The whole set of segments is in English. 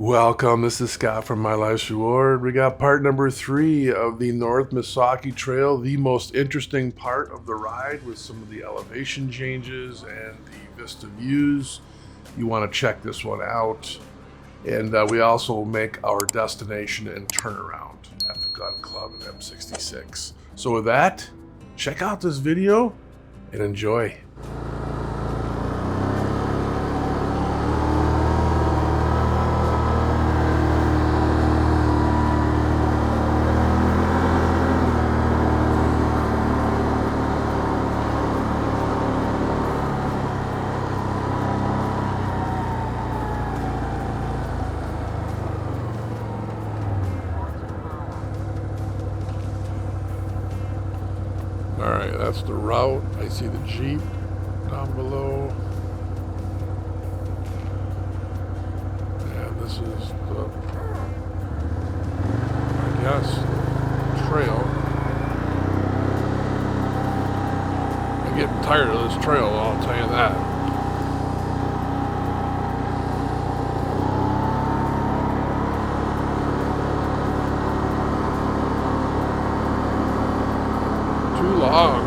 Welcome, this is Scott from My Life's Reward. We got part number 3 of the North Missaukee Trail, the most interesting part of the ride with some of the elevation changes and the vista views. You want to check this one out. And we also make our destination and turnaround at the Gun Club in M66. So with that, check out this video and enjoy. Alright, that's the route. I see the Jeep down below. And this is the, I guess, trail. I'm getting tired of this trail, I'll tell you that. Long.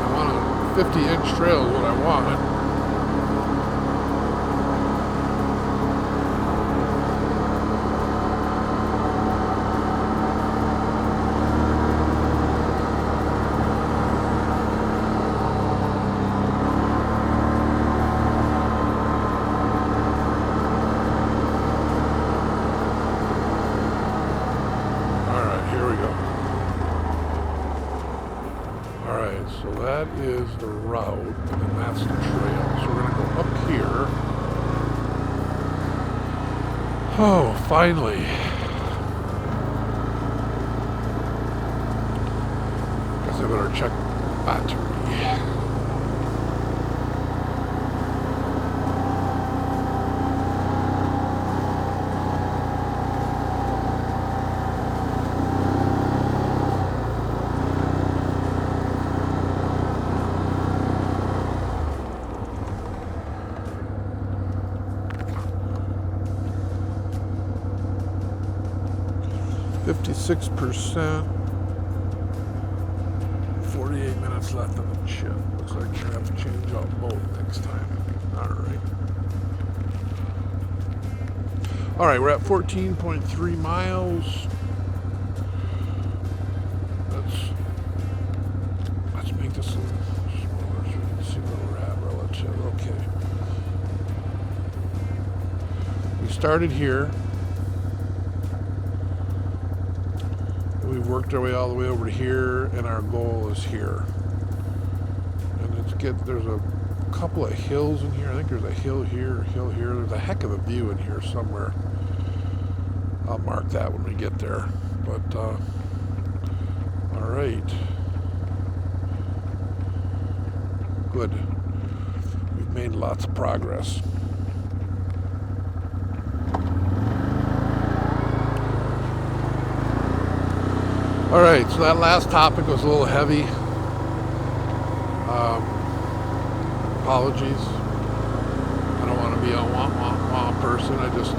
I want a 50-inch trail is what I want. So that is the route, and then that's the trail. So we're going to go up here. Oh, finally. Guess I better check battery. 56%. 48 minutes left on the chip. Looks like you're gonna have to change out both next time. Alright, we're at 14.3 miles. Let's make this a little smaller so we can see where we're at relative. Okay. We started here. We've worked our way all the way over to here, and our goal is here. And there's a couple of hills in here. I think there's a hill here, a hill here. There's a heck of a view in here somewhere. I'll mark that when we get there. But, all right. Good. We've made lots of progress. All right, so that last topic was a little heavy. Apologies. I don't want to be a wah person. I just,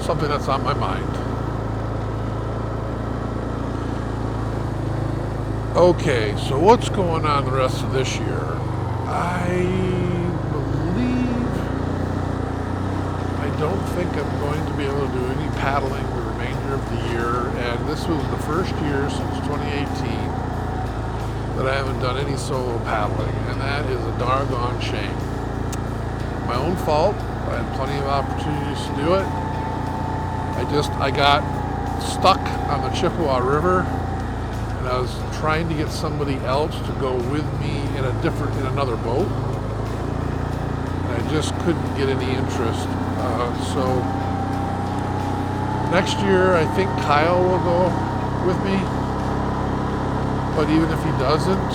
something that's on my mind. Okay, so what's going on the rest of this year? I don't think I'm going to be able to do any paddling the remainder of the year, and this was the first year since 2018 that I haven't done any solo paddling, and that is a doggone shame. My own fault. I had plenty of opportunities to do it. I got stuck on the Chippewa River, and I was trying to get somebody else to go with me in another boat, and I just couldn't get any interest. So next year, I think Kyle will go with me. But even if he doesn't,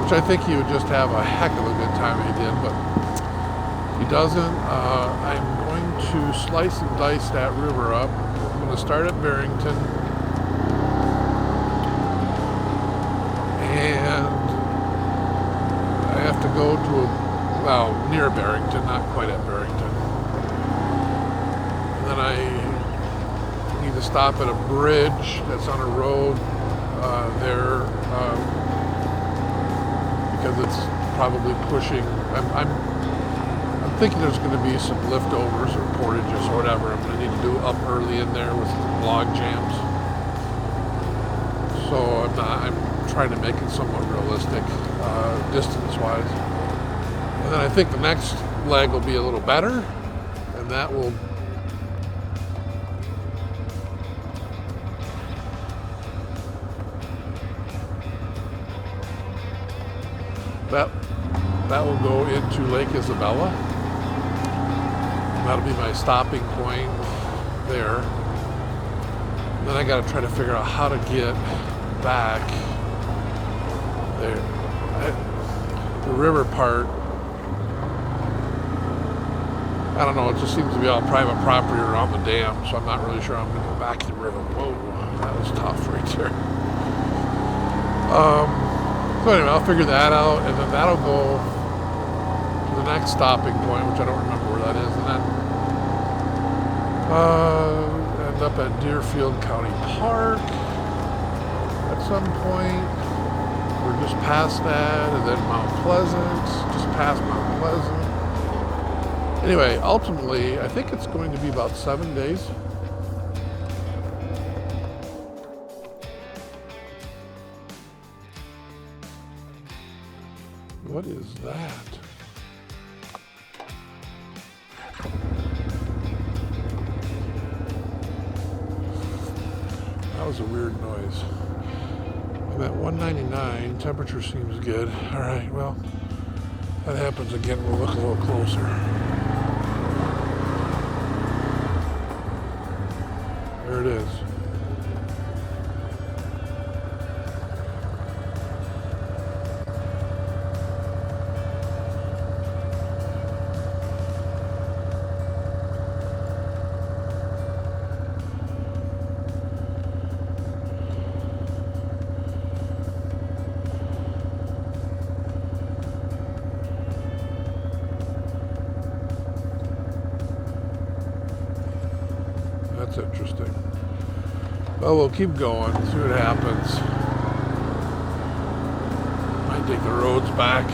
which I think he would just have a heck of a good time if he did, but if he doesn't, I'm going to slice and dice that river up. I'm going to start at Barrington. And I have to go to well, near Barrington, not quite at Barrington. And then I need to stop at a bridge that's on a road there because it's probably pushing. I'm thinking there's going to be some liftovers or portages or whatever I'm going to need to do up early in there with log jams. So I'm trying to make it somewhat realistic distance-wise. And then I think the next leg will be a little better, and that will that will go into Lake Isabella. That'll be my stopping point there. And then I got to try to figure out how to get back there. The river part, I don't know, it just seems to be all private property around the dam, so I'm not really sure I'm going to go back to the river. Whoa, that was tough right there. So anyway, I'll figure that out, and then that'll go to the next stopping point, which I don't remember where that is, and then end up at Deerfield County Park at some point. We're just past that, and then Mount Pleasant, just past Mount Pleasant. Anyway, ultimately, I think it's going to be about 7 days. What is that? That was a weird noise. I'm at 199. Temperature seems good. All right, well, that happens again. We'll look a little closer. There it is. That's interesting. Well, we'll keep going, see what happens. Might take the roads back.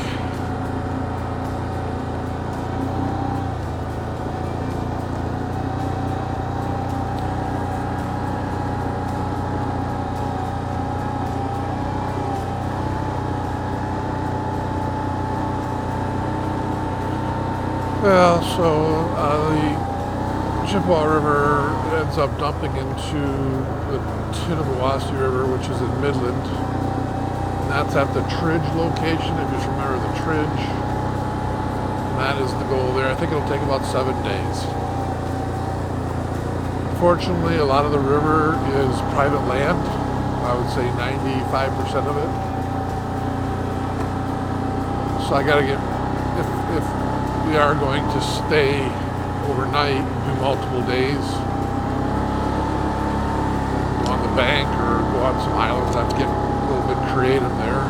Well, so the Chippewa River ends up dumping into the Tittabawassee River, which is in Midland. And that's at the Tridge location, if you remember the Tridge. And that is the goal there. I think it'll take about 7 days. Unfortunately, a lot of the river is private land. I would say 95% of it. So I gotta get, if we are going to stay overnight, do multiple days on the bank or go on some islands, I have to get a little bit creative there.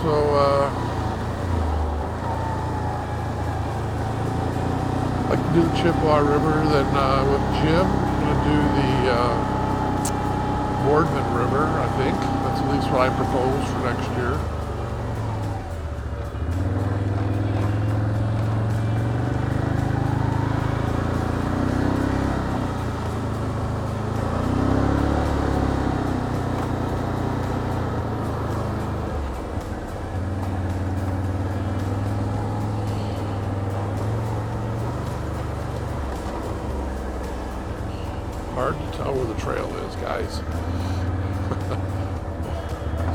So I'd like to do the Chippewa River, then with Jim I'm going to do the Boardman River, I think. That's at least what I propose for next year. Hard to tell where the trail is, guys.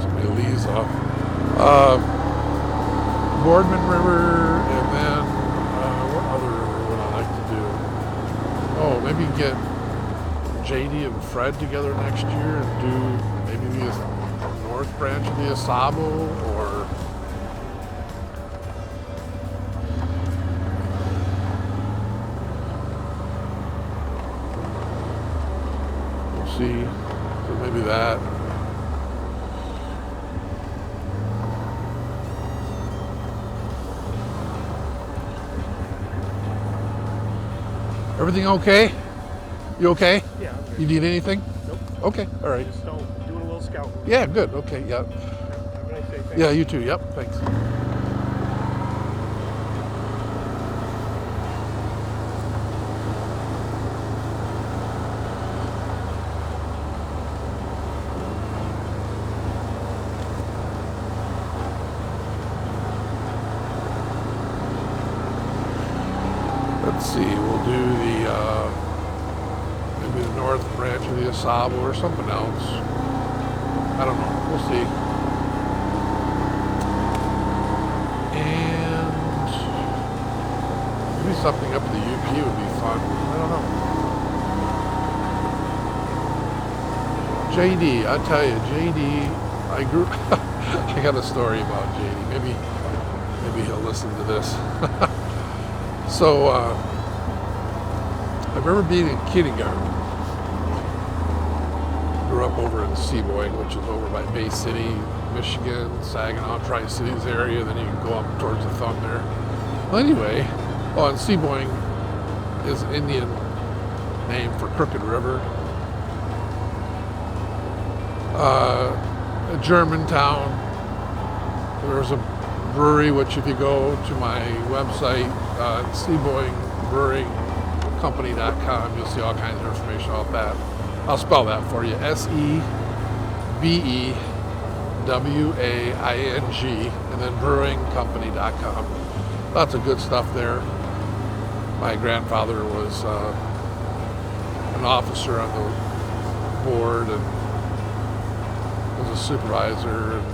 Somebody leaves off. Boardman River, and then what other river would I like to do? Oh, maybe get JD and Fred together next year and do maybe the north branch of the Asabo, or see. So maybe that. Everything okay? You okay? Yeah, I'm good. You need anything? Nope. Okay, all right. Just doing a little scout. Yeah, good. Okay, yeah. Have a nice day. Thanks. Yeah, you too. Yep, thanks. Let's see, we'll do maybe the north branch of the Asabo or something else. I don't know. We'll see. And maybe something up the UP would be fun. I don't know. JD, I tell you, JD, I got a story about JD. Maybe he'll listen to this. So, I remember being in kindergarten. Grew up over in Seaboying, which is over by Bay City, Michigan, Saginaw, Tri-Cities area. Then you can go up towards the thumb there. Well, anyway, and Seaboying is Indian name for Crooked River. A German town. There was a brewery, which if you go to my website, SeaboyingBrewingCompany.com, you'll see all kinds of information about that. I'll spell that for you. SeBewing, and then brewingcompany.com. Lots of good stuff there. My grandfather was an officer on the board and was a supervisor and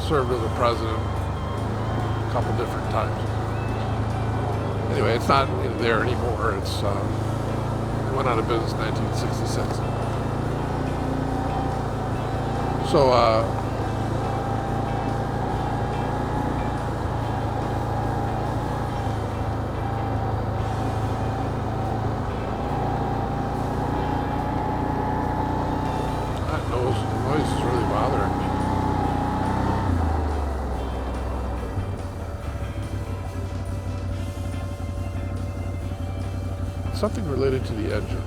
served as a president a couple different times. Anyway, it's not there anymore. It's it went out of business in 1966. So that noise is really bothering me. Something related to the engine.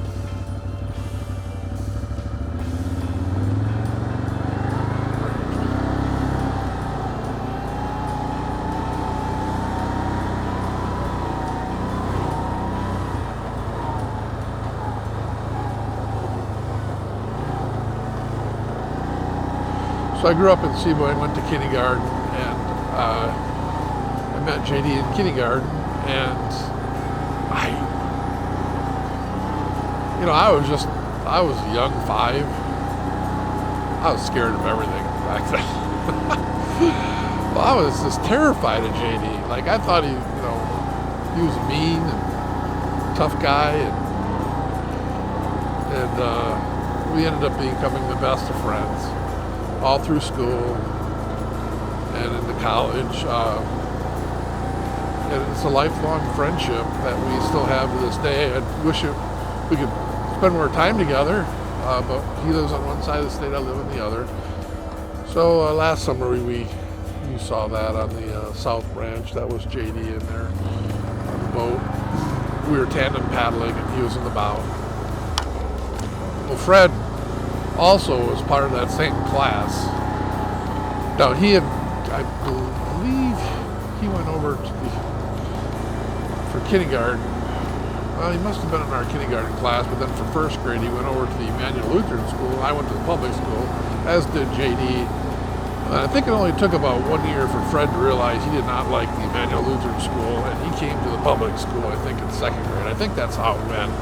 So I grew up in Seaboy and went to kindergarten, and I met JD in kindergarten, and I was a young 5. I was scared of everything back then. Well, I was just terrified of JD. Like, I thought he was mean and tough guy, and we ended up becoming the best of friends all through school and into college. And it's a lifelong friendship that we still have to this day. I wish we could spend more time together, but he lives on one side of the state, I live on the other. So last summer you saw that on the South Branch. That was JD in there on the boat. We were tandem paddling and he was in the bow. Well, Fred also was part of that same class. Now I believe he went over for kindergarten. Well, he must have been in our kindergarten class, but then for first grade, he went over to the Emmanuel Lutheran School. I went to the public school, as did JD. I think it only took about 1 year for Fred to realize he did not like the Emmanuel Lutheran School, and he came to the public school, I think, in second grade. I think that's how it went.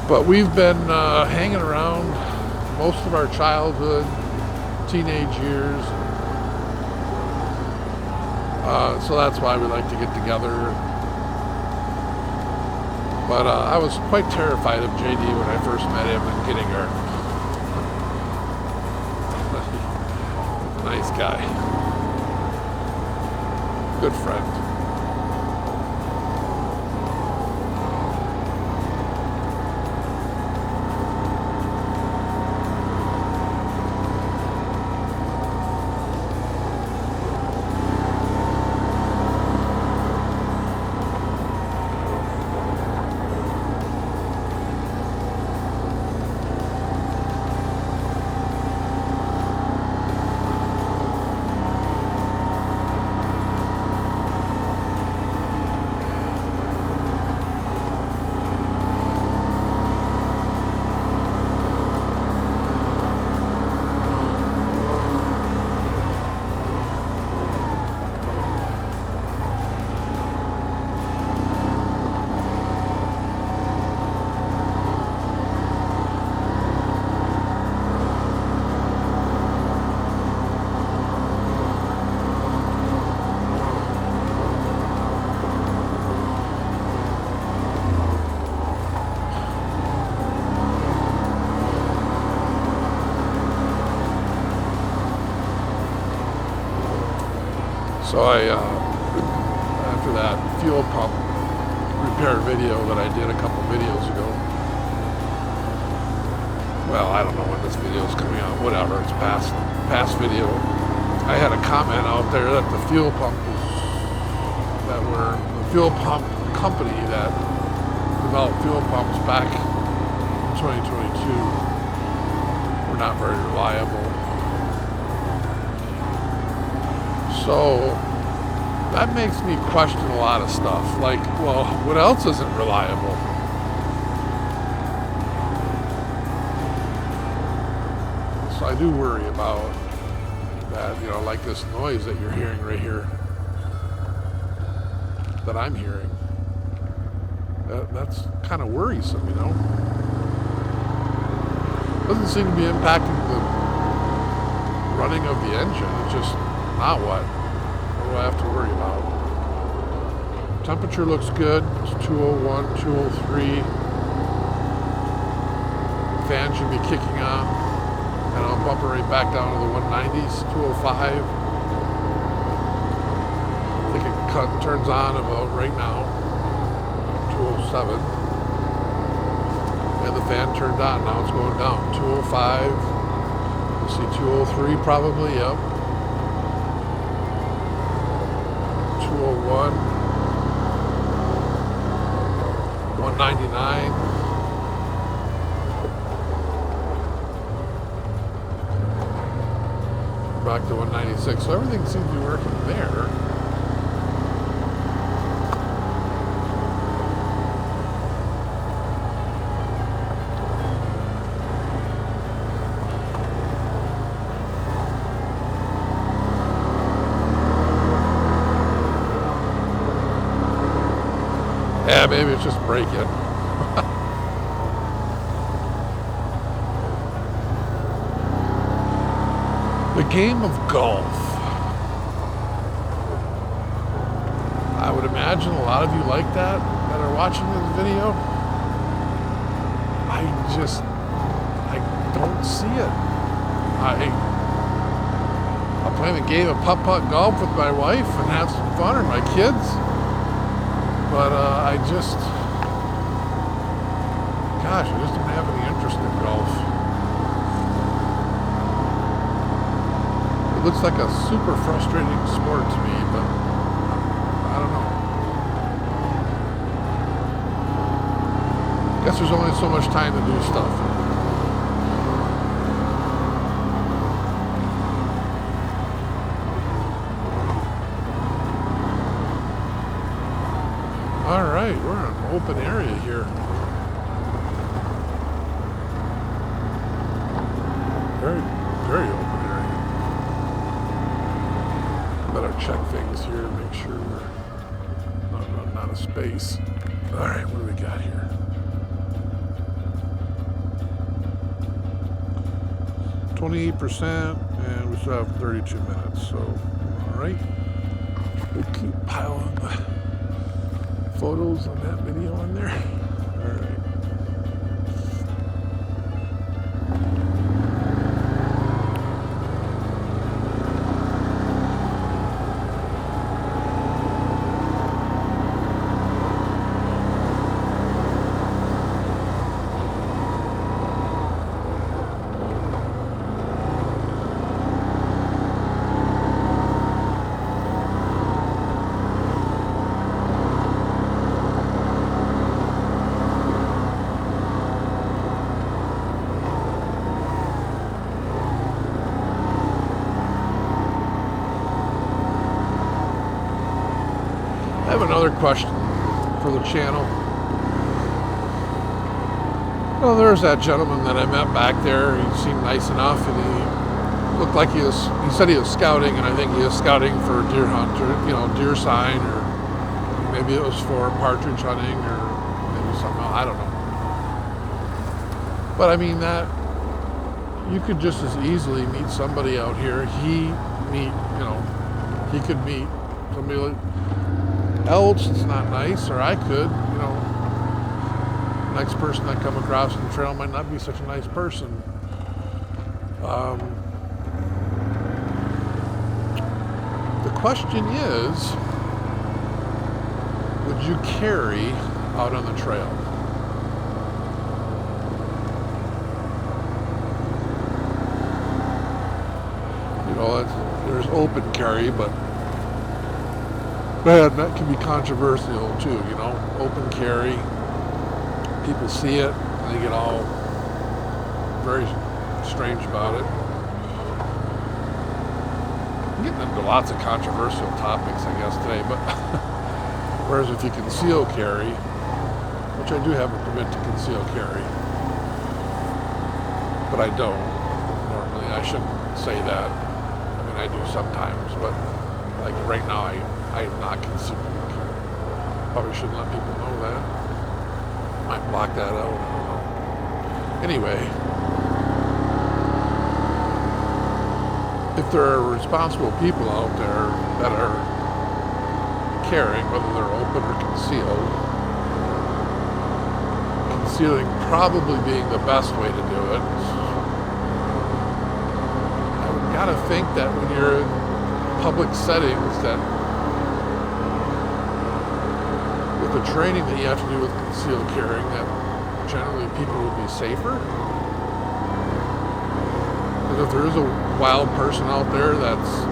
But we've been hanging around most of our childhood, teenage years. So that's why we like to get together. But I was quite terrified of JD when I first met him in kindergarten. Nice guy. Good friend. So after that fuel pump repair video that I did a couple videos ago, well, I don't know when this video is coming out, whatever, it's past video. I had a comment out there that the fuel pump company that developed fuel pumps back in 2022 were not very reliable. So that makes me question a lot of stuff. Like, well, what else isn't reliable? So I do worry about that, you know, like this noise that you're hearing right here, that I'm hearing. That's kind of worrisome, you know. Doesn't seem to be impacting the running of the engine. It's just not what do I have to worry about? Temperature looks good. It's 201, 203. Fan should be kicking on. And I'll bump it right back down to the 190s, 205. I think it turns on about right now, 207. And the fan turned on. Now it's going down. 205. You'll see 203 probably, yep. 201. 199. Back to 196. So everything seems to be working there. Yeah, maybe it's just braking. The game of golf. I would imagine a lot of you like that are watching this video. I don't see it. I'll play the game of putt-putt golf with my wife and have some fun, or my kids. But I just don't have any interest in golf. It looks like a super frustrating sport to me, but I don't know. I guess there's only so much time to do stuff. All right, we're in an open area here. Very, very open area. Better check things here, make sure we're not running out of space. All right, what do we got here? %, and we still have 32 minutes. So, all right, we'll keep piling the photos on that video on there. All right. I have another question for the channel. Well, there's that gentleman that I met back there. He seemed nice enough, and he looked like he said he was scouting, and I think he was scouting for deer hunt, or, you know, deer sign, or maybe it was for partridge hunting, or maybe something else. I don't know. But I mean, that you could just as easily meet somebody out here. He could meet somebody else that's not nice, or I could, you know, the next person I come across on the trail might not be such a nice person. The question is, would you carry out on the trail? You know, there's open carry, but man, that can be controversial too, you know, open carry. People see it and they get all very strange about it. I'm getting into lots of controversial topics, I guess, today, but whereas if you conceal carry, which I do have a permit to conceal carry, but I don't normally. I shouldn't say that. I mean, I do sometimes, but like right now, I am not concealing carry. Probably shouldn't let people know that. Might block that out. I don't know. Anyway, if there are responsible people out there that are carrying, whether they're open or concealed, concealing probably being the best way to do it. I would gotta think that when you're in public settings, that with the training that you have to do with concealed carrying, that generally people will be safer. But if there is a wild person out there that's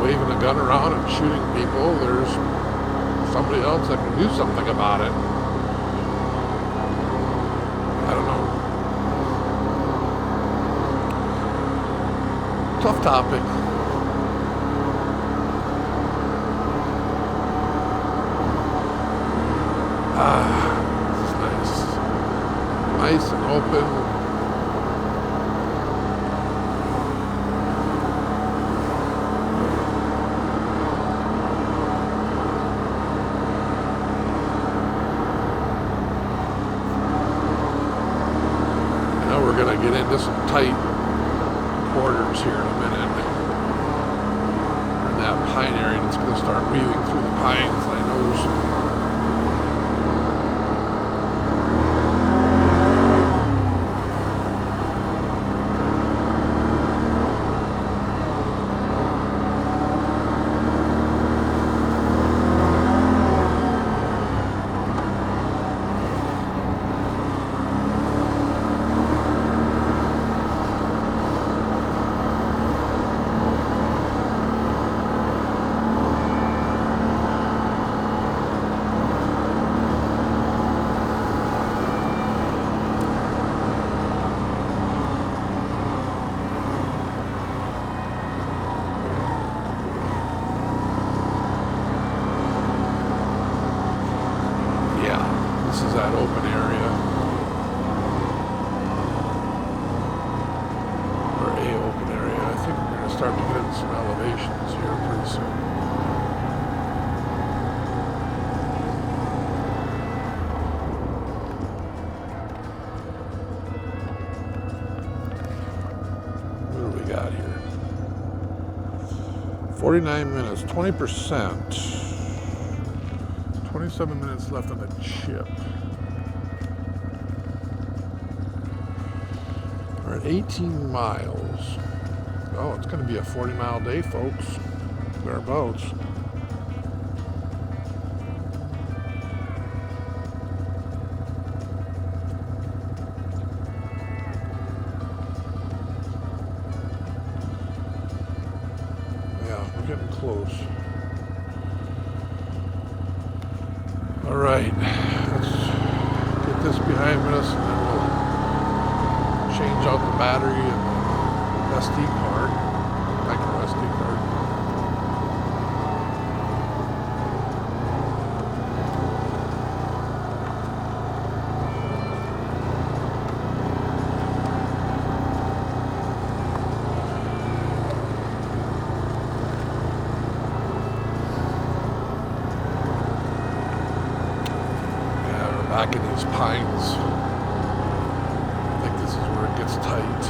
waving a gun around and shooting people, there's somebody else that can do something about it. I don't know. Tough topic. This is nice. Nice and open. We're going to get into some tight quarters here in a minute. We're in that pine area, and it's going to start weaving through the pines, I know. That open area, or a open area. I think we're going to start to get into some elevations here pretty soon. What do we got here? 49 minutes, 20%. 27 minutes left on the chip. We're at 18 miles. Oh, it's going to be a 40-mile day, folks. Thereabouts. Yeah, we're getting close. All right, let's get this behind us, and then we'll change out the battery and the SD card, micro SD card. Back in these pines. I think this is where it gets tight.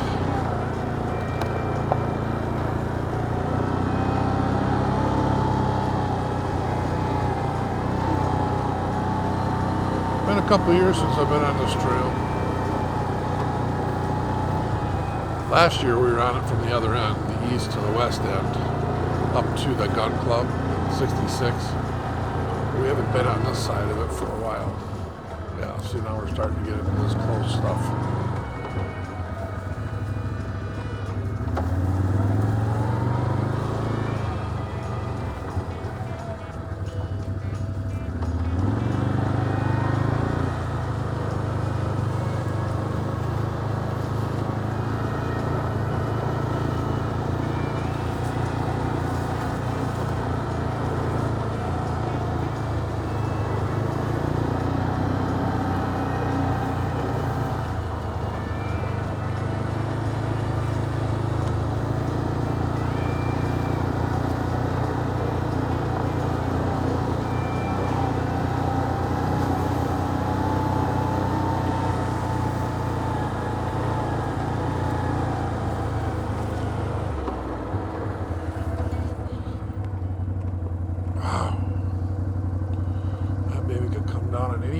Been a couple of years since I've been on this trail. Last year we were on it from the other end, the east to the west end. up to the gun club, 66. We haven't been on this side of it for a while. Yeah, see now we're starting to get into this close stuff.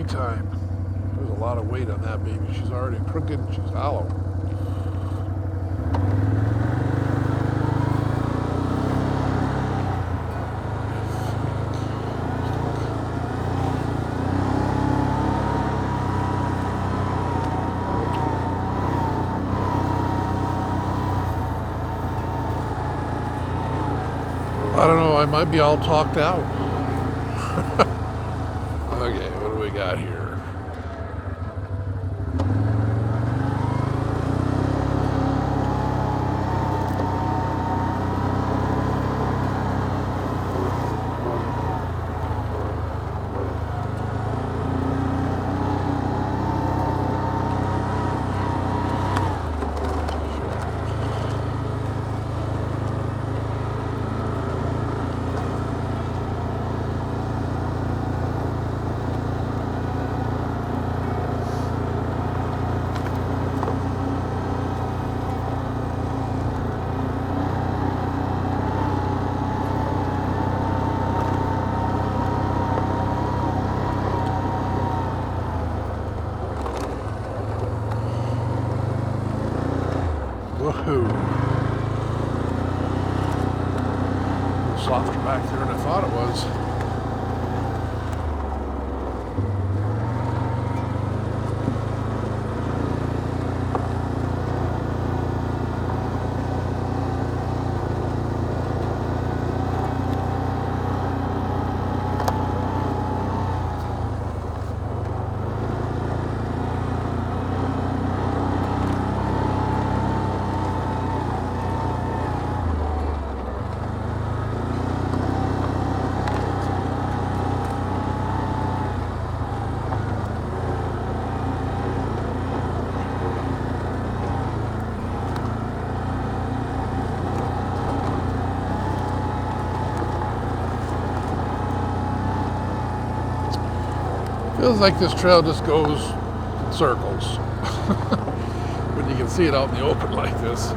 Time. There's a lot of weight on that baby. She's already crooked and she's hollow. I don't know, I might be all talked out. Okay, what do we got here? Woohoo! A little softer back there than I thought it was. Feels like this trail just goes in circles when you can see it out in the open like this.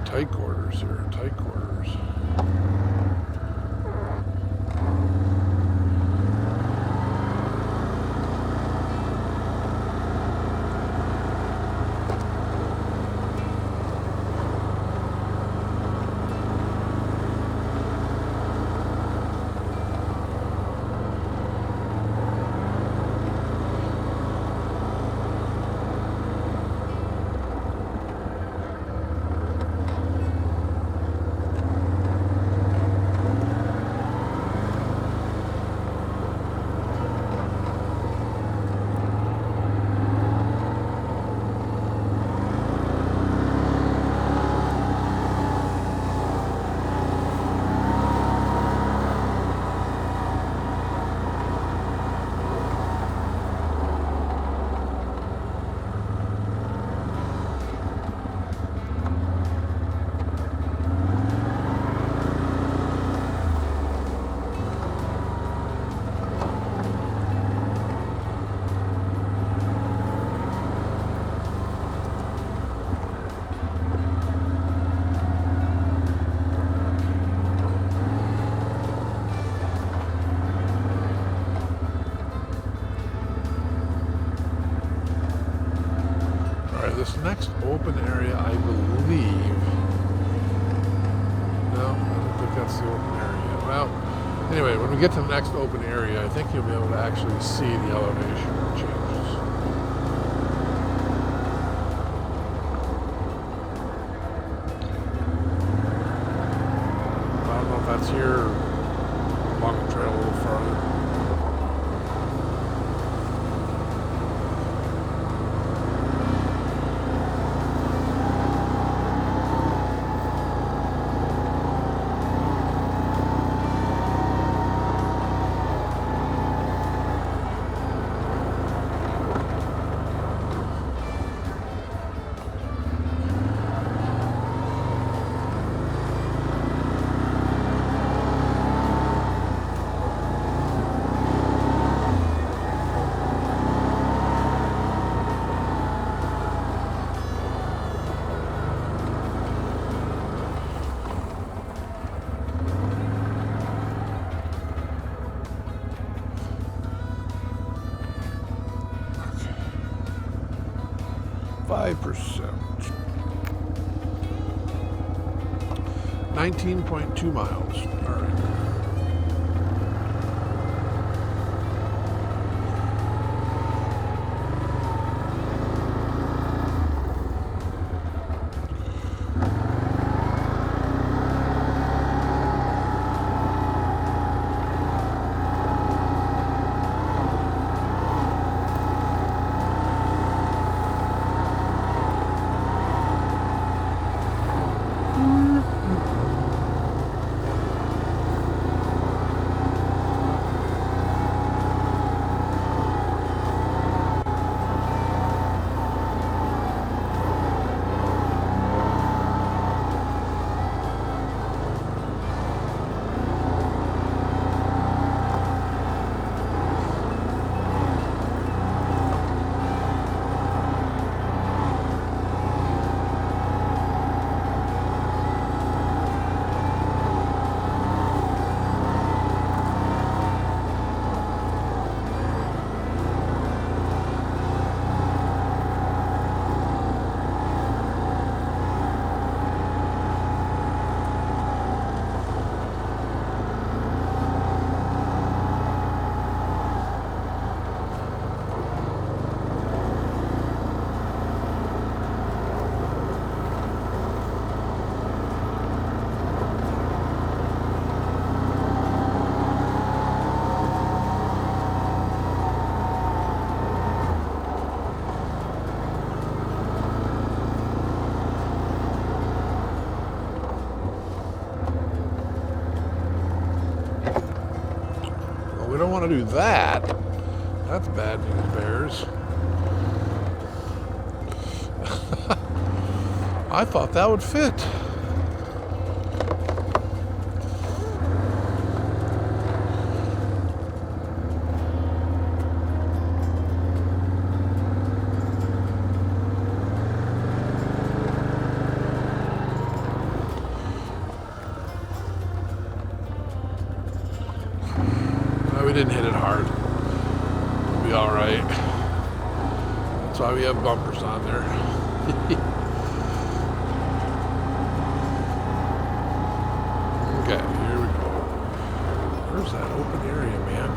Tight quarters here, tight quarters. next open area, I believe. No, I don't think that's the open area. Well, anyway, when we get to the next open area, I think you'll be able to actually see the elevation changes. I don't know if that's here or along the trail a little farther. %. 19.2 miles. All right. We don't want to do that. That's bad news, bears. I thought that would fit. We didn't hit it hard. We'll be all right. That's why we have bumpers on there. Okay, here we go. Where's that open area, man?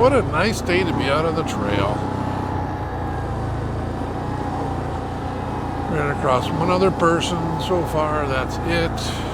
What a nice day to be out on the trail. Ran across one other person so far, that's it.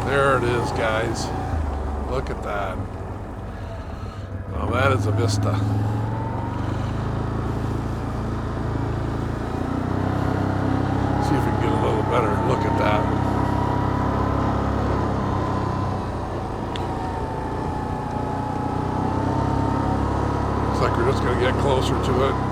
There it is, guys. Look at that. Now that is a vista. See if we can get a little better look at that. Looks like we're just going to get closer to it.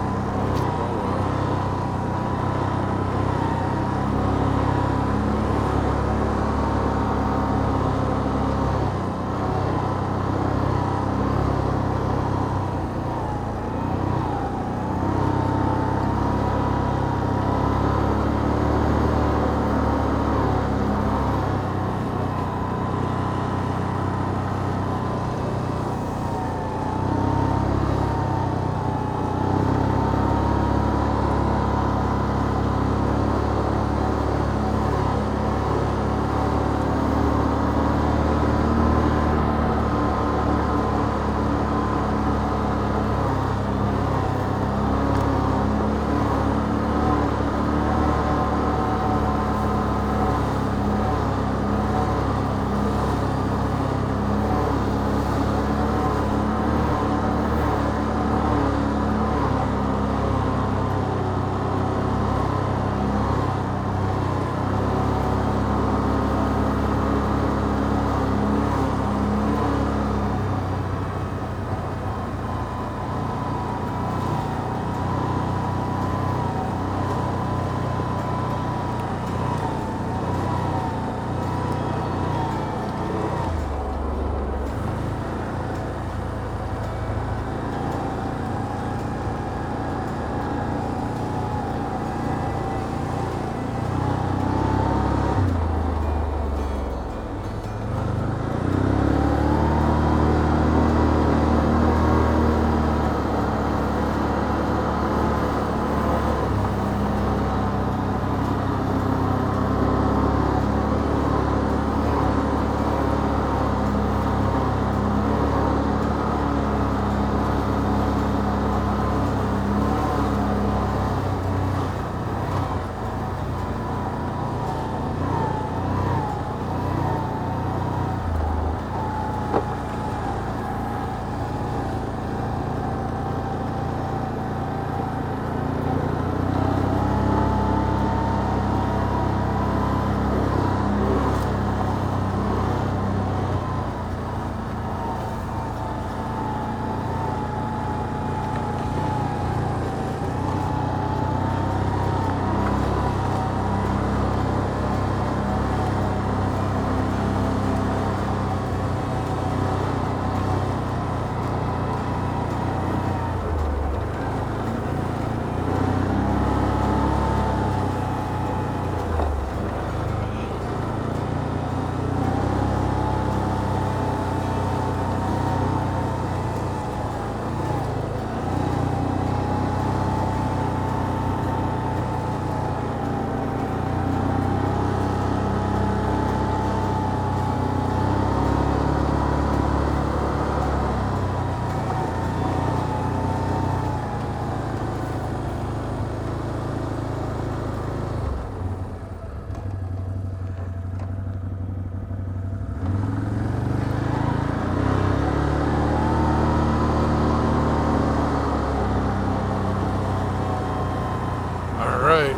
Alright,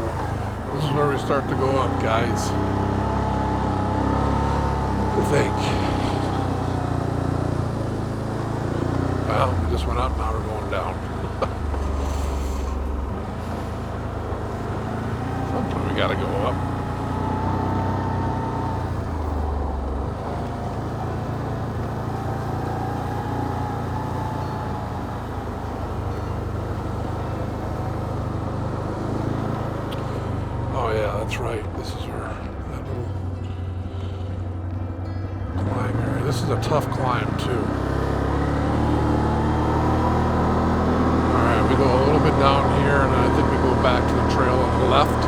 this is where we start to go up, guys. I think. Well, we just went up, now we're going down. Sometime we gotta go up. Oh yeah, that's right. This is that little climb area. This is a tough climb too. Alright, we go a little bit down here and I think we go back to the trail on the left.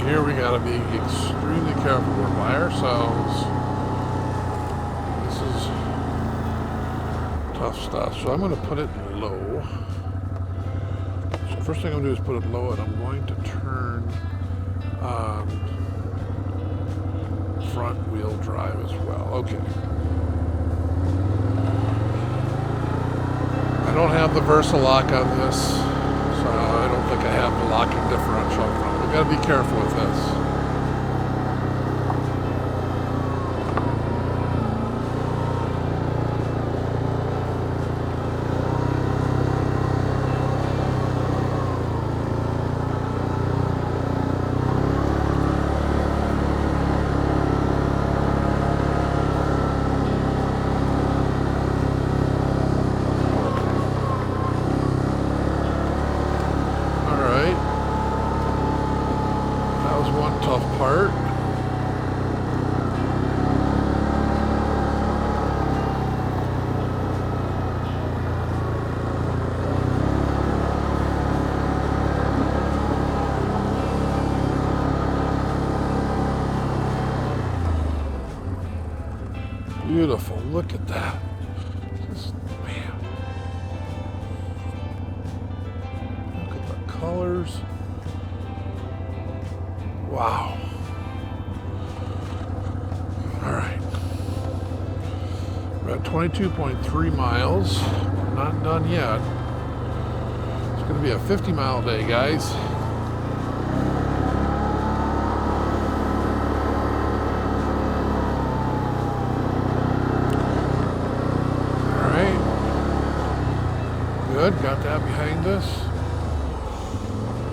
Here we gotta be extremely careful. We're by ourselves. This is tough stuff. So I'm gonna put it low. So first thing I'm gonna do is put it low, and I'm going to turn on front wheel drive as well. Okay. I don't have the Versalock on this, so I don't think I have the locking differential up front. We gotta be careful with this. Beautiful, look at that. Just, man. Look at the colors. Wow. All right. We're at 22.3 miles. We're not done yet. It's going to be a 50-mile day, guys. Good, got that behind us.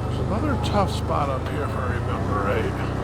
There's another tough spot up here if I remember right.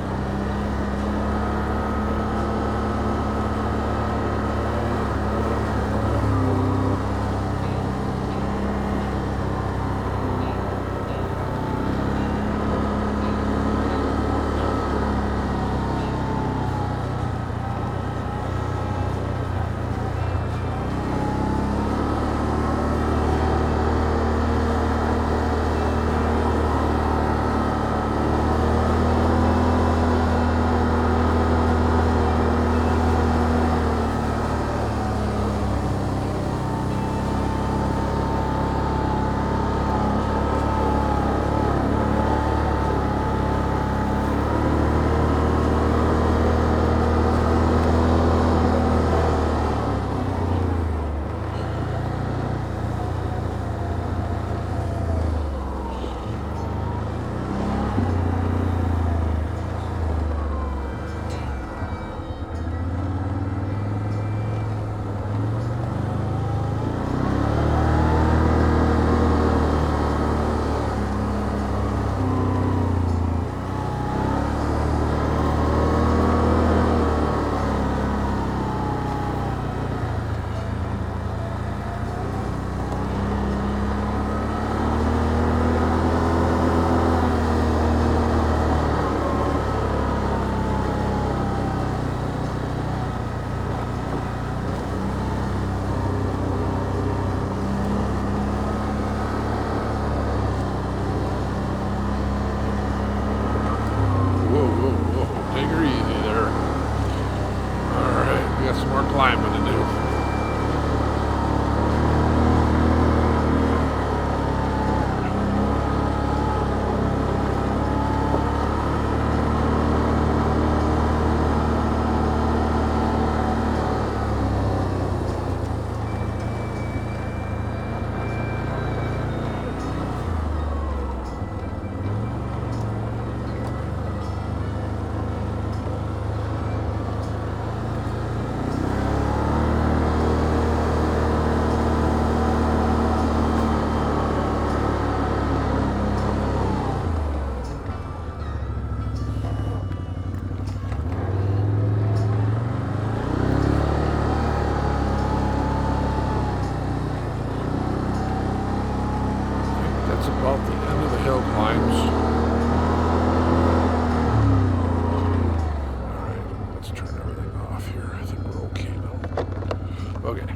Okay.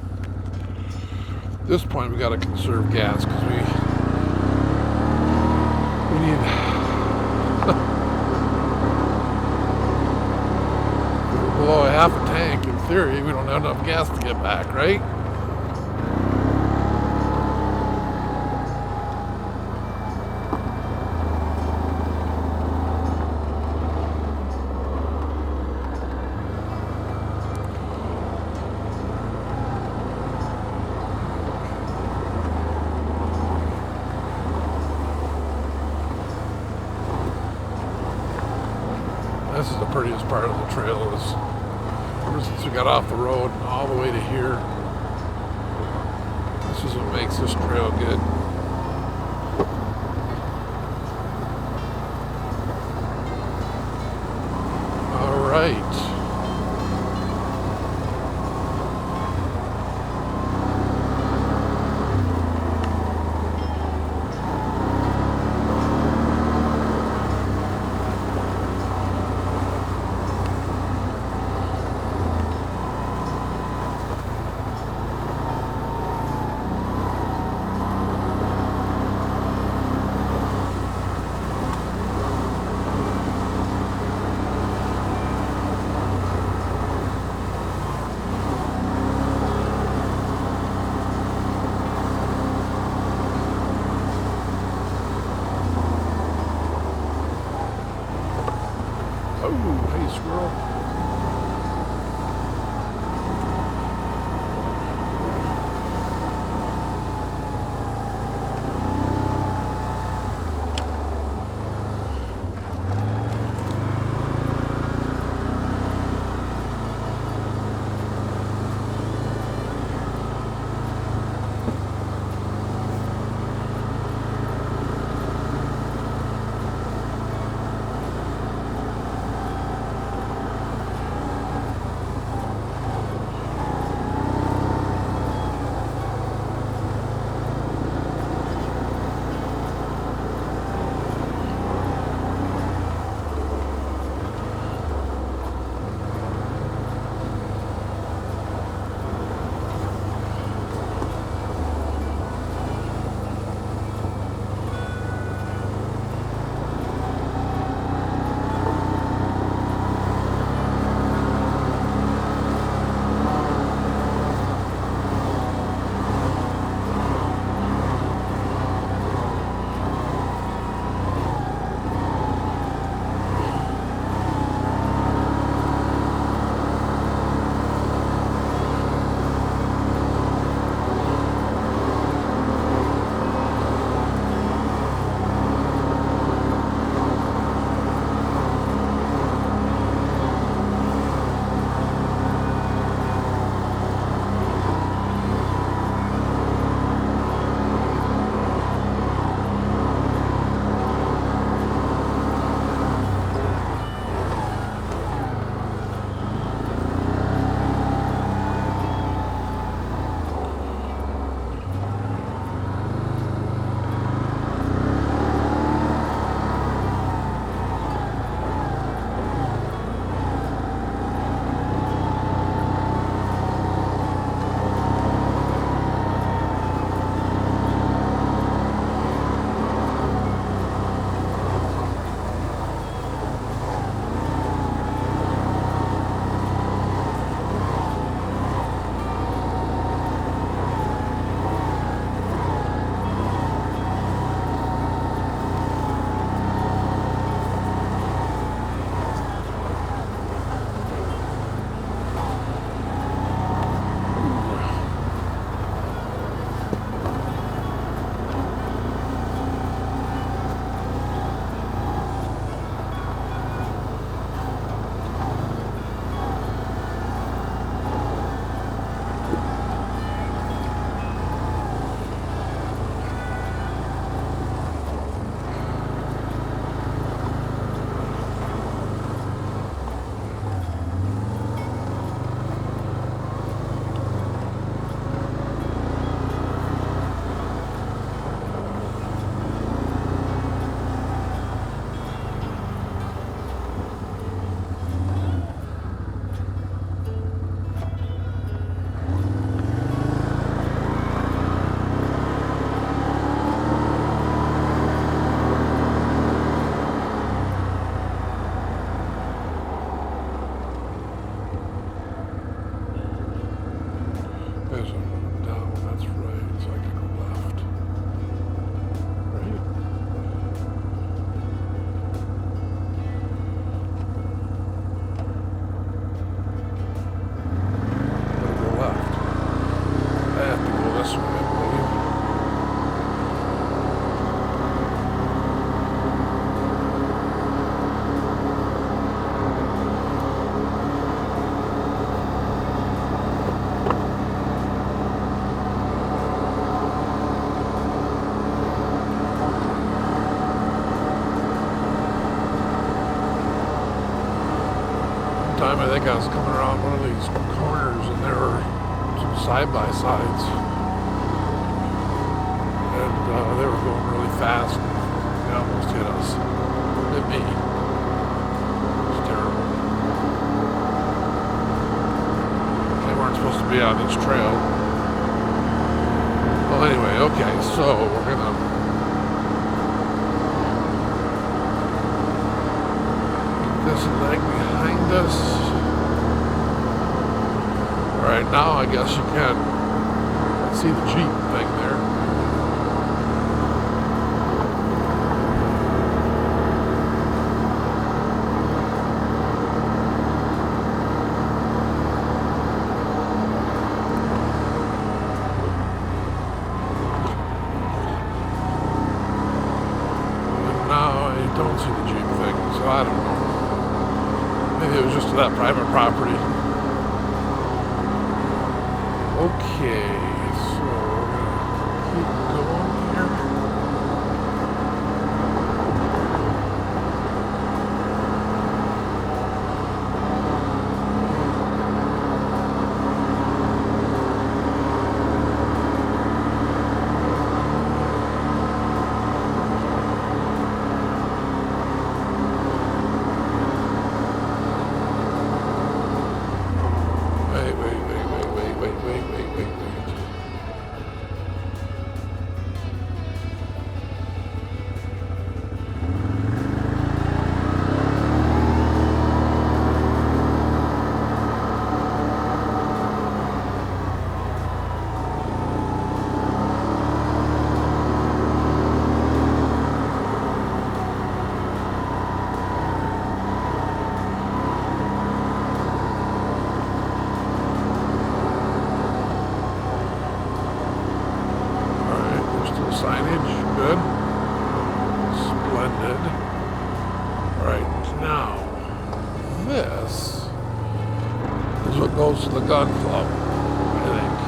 At this point, we got to conserve gas because we need. If we're below a half a tank. In theory, we don't have enough gas to get back, right? This is the prettiest part of the trail. Is ever since we got off the road and all the way to here. This is what makes this trail good. All right. I have to go this way, I believe. Time I think I was coming around one of these corners and there were some side-by-sides and they were going really fast. They almost hit us. Hit me. It's terrible. They weren't supposed to be on this trail. Well, anyway, okay, so we're gonna this leg behind us. Alright, now I guess you can see the Jeep thing there. But now I don't see the Jeep thing, so I don't know. Maybe it was just to that private property. Okay, so we're gonna keep going here. Signage, good. Splendid. Alright, now, this is what goes to the gun club, I think.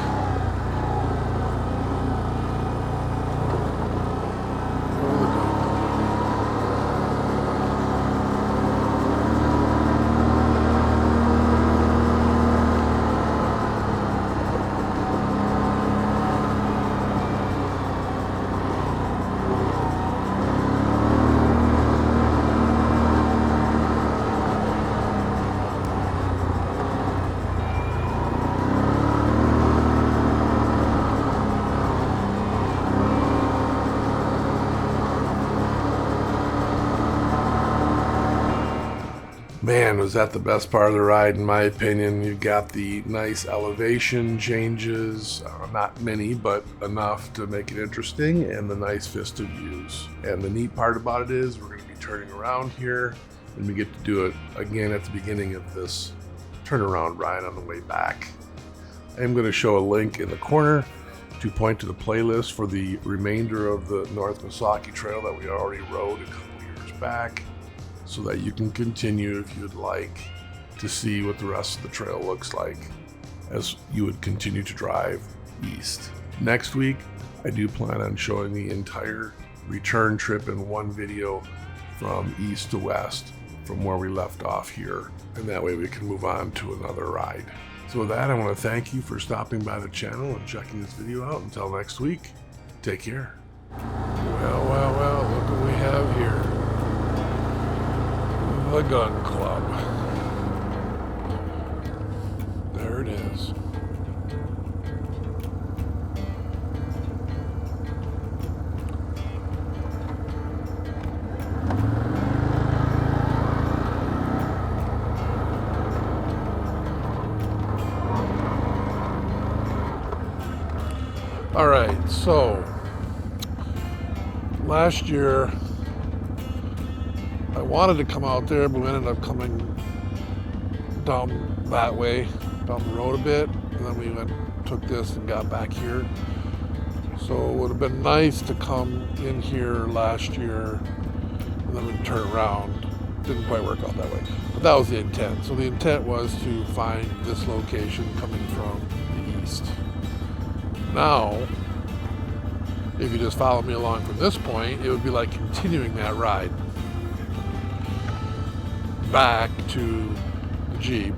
Man, was that the best part of the ride in my opinion. You've got the nice elevation changes, not many, but enough to make it interesting, and the nice vista views. And the neat part about it is we're going to be turning around here, and we get to do it again at the beginning of this turnaround ride on the way back. I'm going to show a link in the corner to point to the playlist for the remainder of the North Missaukee Trail that we already rode a couple years back, so that you can continue if you'd like to see what the rest of the trail looks like as you would continue to drive east. Next week, I do plan on showing the entire return trip in one video from east to west from where we left off here, and that way we can move on to another ride. So with that, I want to thank you for stopping by the channel and checking this video out. Until next week, take care. Well, well, well, look what we have here. The gun club. There it is. All right, so last year I wanted to come out there, but we ended up coming down that way, down the road a bit, and then we went took this and got back here. So it would have been nice to come in here last year and then we'd turn around. Didn't quite work out that way. But that was the intent. So the intent was to find this location coming from the east. Now, if you just follow me along from this point, it would be like continuing that ride back to the Jeep.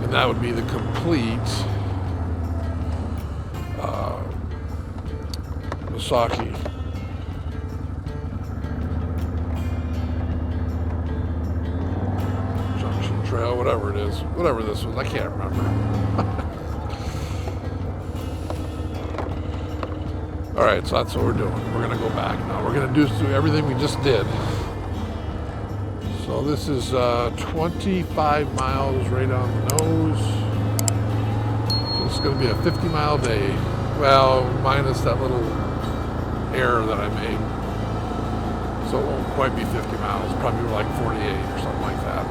And that would be the complete Missaukee Junction Trail, whatever it is, whatever this was, I can't remember. All right, so that's what we're doing. We're gonna go back now. We're gonna do everything we just did. So this is 25 miles right on the nose. So it's gonna be a 50-mile day. Well, minus that little error that I made. So it won't quite be 50 miles, probably like 48 or something like that.